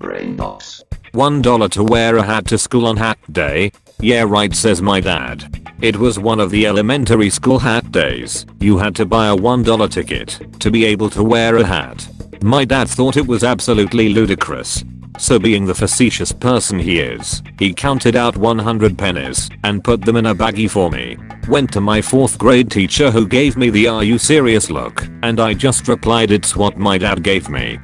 Brain box. $1 to wear a hat to school on hat day? Yeah right, says my dad. It was one of the elementary school hat days. You had to buy a $1 ticket to be able to wear a hat. My dad thought it was absolutely ludicrous. So being the facetious person he is, he counted out 100 pennies and put them in a baggie for me. Went to my 4th grade teacher who gave me the "Are you serious" look, and I just replied, "It's what my dad gave me."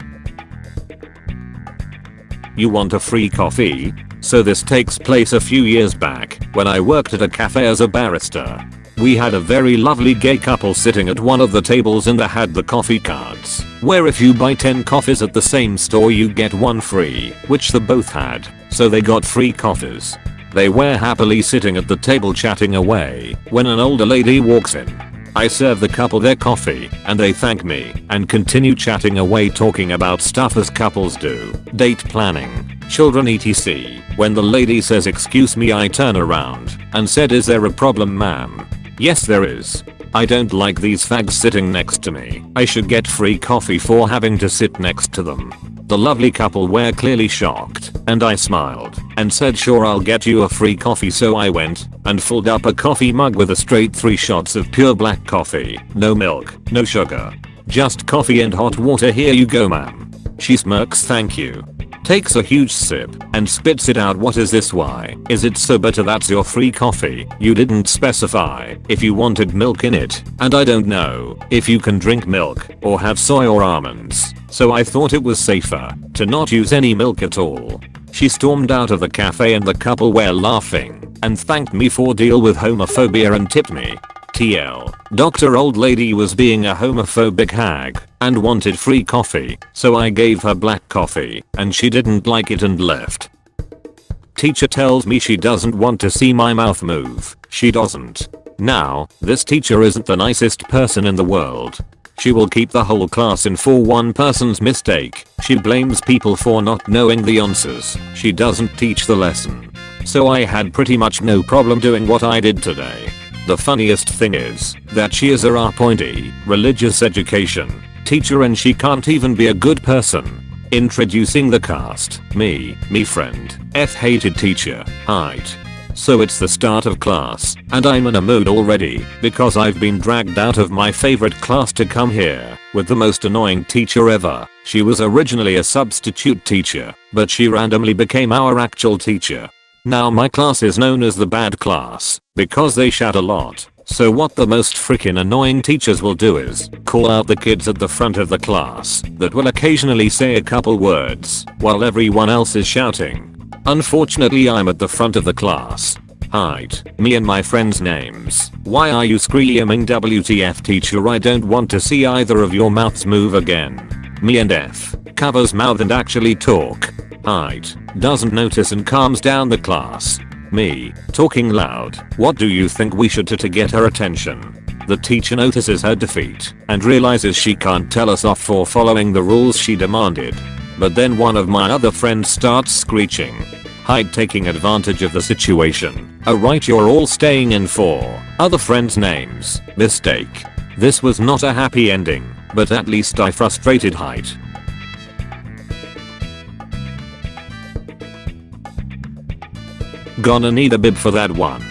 You want a free coffee? So this takes place a few years back when I worked at a cafe as a barista. We had a very lovely gay couple sitting at one of the tables and they had the coffee cards, where if you buy 10 coffees at the same store you get one free, which they both had, so they got free coffees. They were happily sitting at the table chatting away when an older lady walks in. I serve the couple their coffee and they thank me and continue chatting away talking about stuff as couples do, date planning, children etc. When the lady says "Excuse me," I turn around and said, "Is there a problem, ma'am?" "Yes there is. I don't like these fags sitting next to me. I should get free coffee for having to sit next to them." The lovely couple were clearly shocked and I smiled and said, "Sure, I'll get you a free coffee." So I went and filled up a coffee mug with a straight 3 shots of pure black coffee. No milk, no sugar. Just coffee and hot water. "Here you go, ma'am." She smirks, "Thank you." Takes a huge sip and spits it out. "What is this? Why is it so bitter? That's your free coffee. You didn't specify if you wanted milk in it, and I don't know if you can drink milk or have soy or almonds, so I thought it was safer to not use any milk at all." She stormed out of the cafe and the couple were laughing and thanked me for deal with homophobia and tipped me. TL. Dr. Old Lady was being a homophobic hag and wanted free coffee, so I gave her black coffee and she didn't like it and left. Teacher tells me she doesn't want to see my mouth move. She doesn't. Now, this teacher isn't the nicest person in the world. She will keep the whole class in for one person's mistake. She blames people for not knowing the answers. She doesn't teach the lesson. So I had pretty much no problem doing what I did today. The funniest thing is that she is a R.E. religious education teacher and she can't even be a good person. Introducing the cast. Me friend, F-hated teacher, height. So it's the start of class and I'm in a mood already because I've been dragged out of my favorite class to come here with the most annoying teacher ever. She was originally a substitute teacher, but she randomly became our actual teacher. Now my class is known as the bad class because they shout a lot. So what the most freaking annoying teachers will do is call out the kids at the front of the class that will occasionally say a couple words while everyone else is shouting. Unfortunately I'm at the front of the class. Hide me and my friends' names. Why are you screaming? WTF teacher, I don't want to see either of your mouths move again. Me and F covers mouth and actually talk. Hide doesn't notice and calms down the class. Me talking loud. What do you think we should do to get her attention? The teacher notices her defeat and realizes she can't tell us off for following the rules she demanded. But then one of my other friends starts screeching. Hide taking advantage of the situation. Oh right, you're all staying in for other friends' names. Mistake. This was not a happy ending, but at least I frustrated Hide. Gonna need a bib for that one.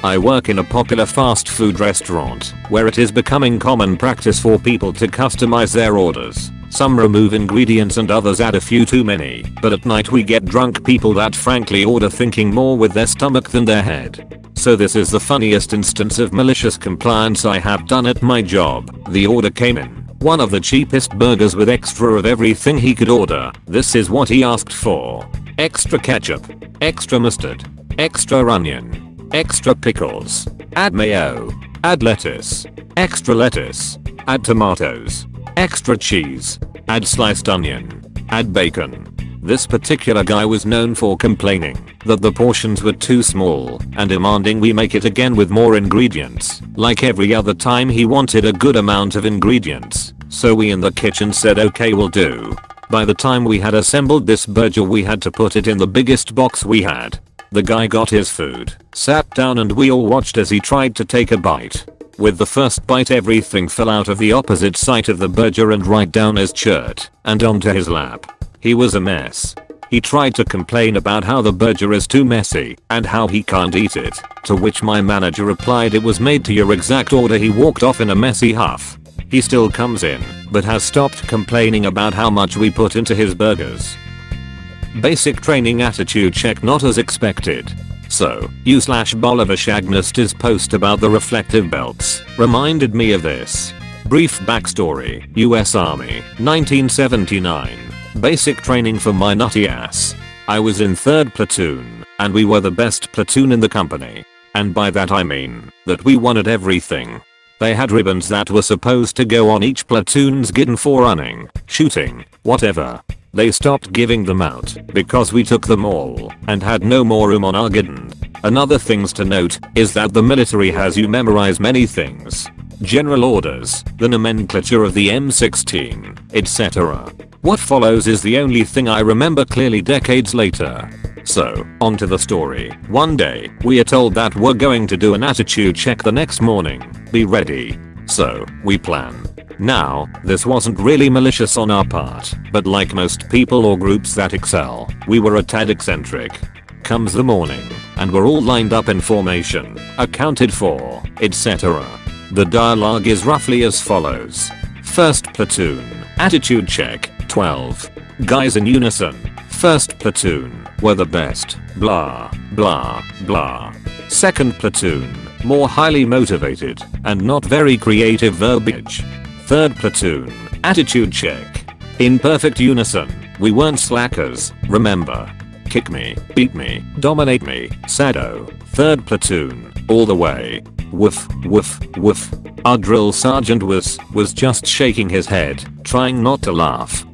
I work in a popular fast food restaurant where it is becoming common practice for people to customize their orders. Some remove ingredients and others add a few too many, but at night we get drunk people that frankly order thinking more with their stomach than their head. So this is the funniest instance of malicious compliance I have done at my job. The order came in. One of the cheapest burgers with extra of everything he could order. This is what he asked for. Extra ketchup. Extra mustard. Extra onion. Extra pickles. Add mayo. Add lettuce. Extra lettuce. Add tomatoes. Extra cheese. Add sliced onion. Add bacon. This particular guy was known for complaining that the portions were too small and demanding we make it again with more ingredients. Like every other time he wanted a good amount of ingredients. So we in the kitchen said okay, will do. By the time we had assembled this burger we had to put it in the biggest box we had. The guy got his food, sat down and we all watched as he tried to take a bite. With the first bite everything fell out of the opposite side of the burger and right down his shirt and onto his lap. He was a mess. He tried to complain about how the burger is too messy and how he can't eat it, to which my manager replied it was made to your exact order. He walked off in a messy huff. He still comes in, but has stopped complaining about how much we put into his burgers. Basic training attitude check not as expected. So, u/Bolivar Shagnist's post about the reflective belts reminded me of this. Brief backstory, US Army, 1979. Basic training for my nutty ass. I was in 3rd platoon, and we were the best platoon in the company. And by that I mean that we won at everything. They had ribbons that were supposed to go on each platoon's gidden for running, shooting, whatever. They stopped giving them out because we took them all and had no more room on our gidden. Another things to note is that the military has you memorize many things. General orders, the nomenclature of the M16, etc. What follows is the only thing I remember clearly decades later. So, on to the story. One day, we are told that we're going to do an attitude check the next morning. Be ready. So, we plan. Now, this wasn't really malicious on our part, but like most people or groups that excel, we were a tad eccentric. Comes the morning, and we're all lined up in formation, accounted for, etc. The dialogue is roughly as follows. 1st platoon, attitude check, 12. Guys in unison. 1st platoon, we're the best, blah, blah, blah. 2nd platoon, more highly motivated, and not very creative verbiage. 3rd platoon, attitude check. In perfect unison, we weren't slackers, remember. Kick me, beat me, dominate me, sado. 3rd platoon, all the way. Woof, woof, woof. Our drill sergeant was just shaking his head, trying not to laugh.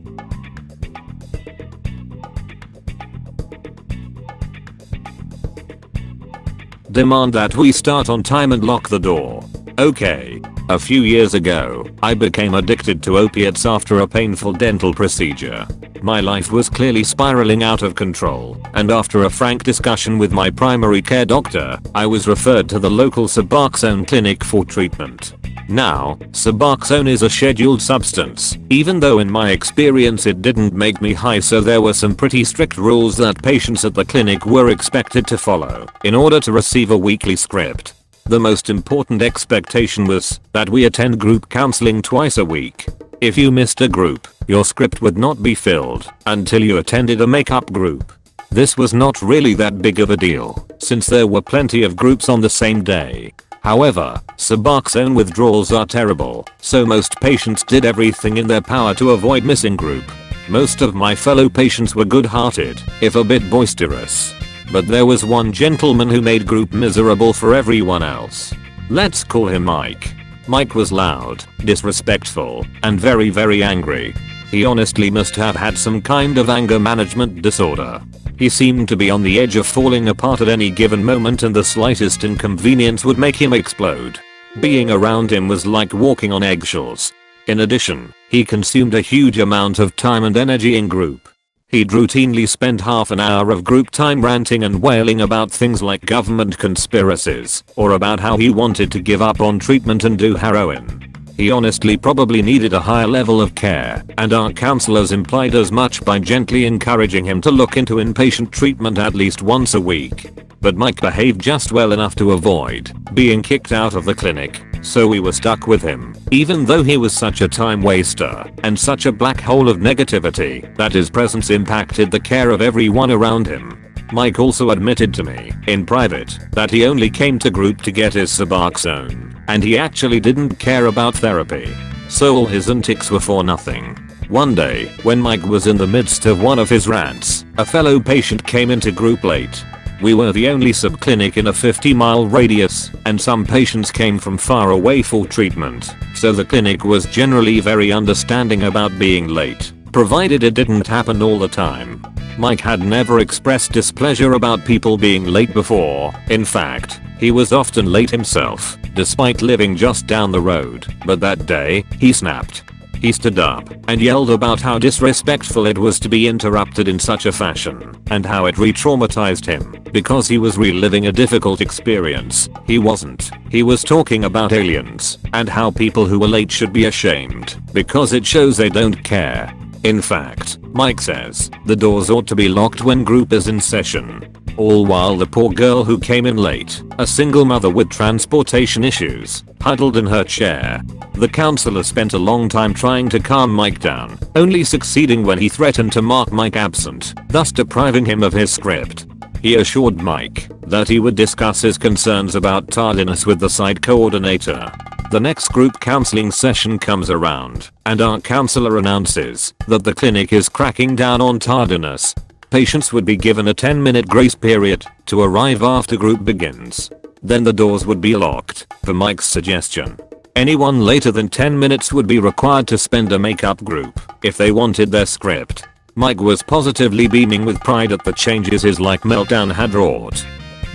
Demand that we start on time and lock the door. Okay. A few years ago, I became addicted to opiates after a painful dental procedure. My life was clearly spiraling out of control, and after a frank discussion with my primary care doctor, I was referred to the local Suboxone clinic for treatment. Now, Suboxone is a scheduled substance, even though in my experience it didn't make me high, so there were some pretty strict rules that patients at the clinic were expected to follow in order to receive a weekly script. The most important expectation was that we attend group counseling twice a week. If you missed a group, your script would not be filled until you attended a make-up group. This was not really that big of a deal, since there were plenty of groups on the same day. However, Suboxone withdrawals are terrible, so most patients did everything in their power to avoid missing group. Most of my fellow patients were good-hearted, if a bit boisterous. But there was one gentleman who made group miserable for everyone else. Let's call him Mike. Mike was loud, disrespectful, and very angry. He honestly must have had some kind of anger management disorder. He seemed to be on the edge of falling apart at any given moment, and the slightest inconvenience would make him explode. Being around him was like walking on eggshells. In addition, he consumed a huge amount of time and energy in group. He'd routinely spend half an hour of group time ranting and wailing about things like government conspiracies, or about how he wanted to give up on treatment and do heroin. He honestly probably needed a higher level of care, and our counselors implied as much by gently encouraging him to look into inpatient treatment at least once a week. But Mike behaved just well enough to avoid being kicked out of the clinic, so we were stuck with him, even though he was such a time waster and such a black hole of negativity that his presence impacted the care of everyone around him. Mike also admitted to me, in private, that he only came to group to get his Suboxone, and he actually didn't care about therapy. So all his antics were for nothing. One day, when Mike was in the midst of one of his rants, a fellow patient came into group late. We were the only subclinic in a 50-mile radius, and some patients came from far away for treatment, so the clinic was generally very understanding about being late, provided it didn't happen all the time. Mike had never expressed displeasure about people being late before. In fact, he was often late himself, despite living just down the road, but that day, he snapped. He stood up and yelled about how disrespectful it was to be interrupted in such a fashion, and how it re-traumatized him because he was reliving a difficult experience. He wasn't. He was talking about aliens and how people who were late should be ashamed because it shows they don't care. In fact, Mike says the doors ought to be locked when group is in session. All while the poor girl who came in late, a single mother with transportation issues, huddled in her chair. The counselor spent a long time trying to calm Mike down, only succeeding when he threatened to mark Mike absent, thus depriving him of his script. He assured Mike that he would discuss his concerns about tardiness with the site coordinator. The next group counseling session comes around, and our counselor announces that the clinic is cracking down on tardiness. Patients would be given a 10-minute grace period to arrive after group begins. Then the doors would be locked, per Mike's suggestion. Anyone later than 10 minutes would be required to spend a makeup group if they wanted their script. Mike was positively beaming with pride at the changes his like meltdown had wrought.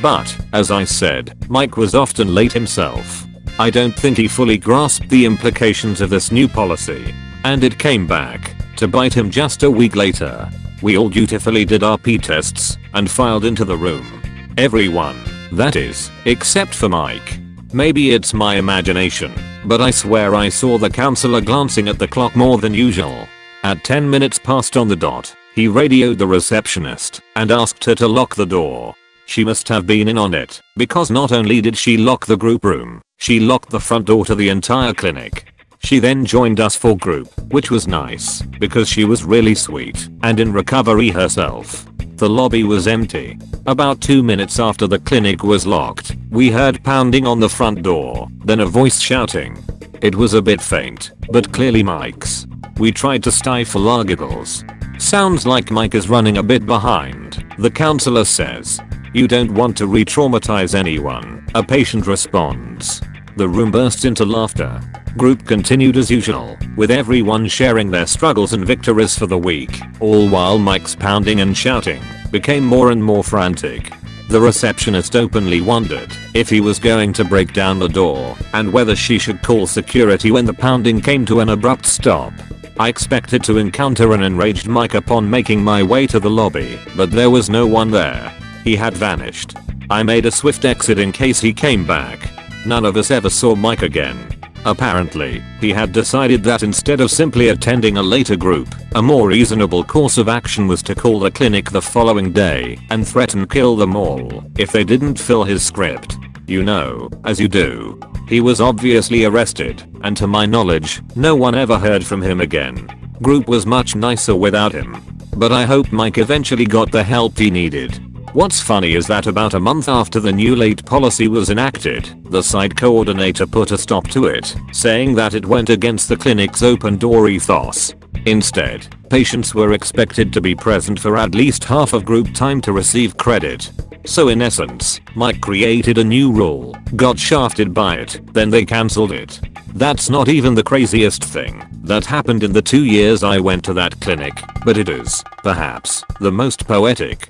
But, as I said, Mike was often late himself. I don't think he fully grasped the implications of this new policy. And it came back to bite him just a week later. We all dutifully did our P-tests and filed into the room. Everyone, that is, except for Mike. Maybe it's my imagination, but I swear I saw the counselor glancing at the clock more than usual. At 10 minutes past on the dot, he radioed the receptionist and asked her to lock the door. She must have been in on it, because not only did she lock the group room, she locked the front door to the entire clinic. She then joined us for group, which was nice, because she was really sweet and in recovery herself. The lobby was empty. About 2 minutes after the clinic was locked, we heard pounding on the front door, then a voice shouting. It was a bit faint, but clearly Mike's. We tried to stifle our giggles. Sounds like Mike is running a bit behind, the counselor says. You don't want to re-traumatize anyone, a patient responds. The room burst into laughter. Group continued as usual, with everyone sharing their struggles and victories for the week, all while Mike's pounding and shouting became more and more frantic. The receptionist openly wondered if he was going to break down the door and whether she should call security when the pounding came to an abrupt stop. I expected to encounter an enraged Mike upon making my way to the lobby, but there was no one there. He had vanished. I made a swift exit in case he came back. None of us ever saw Mike again. Apparently, he had decided that instead of simply attending a later group, a more reasonable course of action was to call the clinic the following day and threaten kill them all if they didn't fill his script. You know, as you do. He was obviously arrested, and to my knowledge, no one ever heard from him again. Group was much nicer without him. But I hope Mike eventually got the help he needed. What's funny is that about a month after the new late policy was enacted, the site coordinator put a stop to it, saying that it went against the clinic's open door ethos. Instead, patients were expected to be present for at least half of group time to receive credit. So in essence, Mike created a new rule, got shafted by it, then they cancelled it. That's not even the craziest thing that happened in the 2 years I went to that clinic, but it is, perhaps, the most poetic.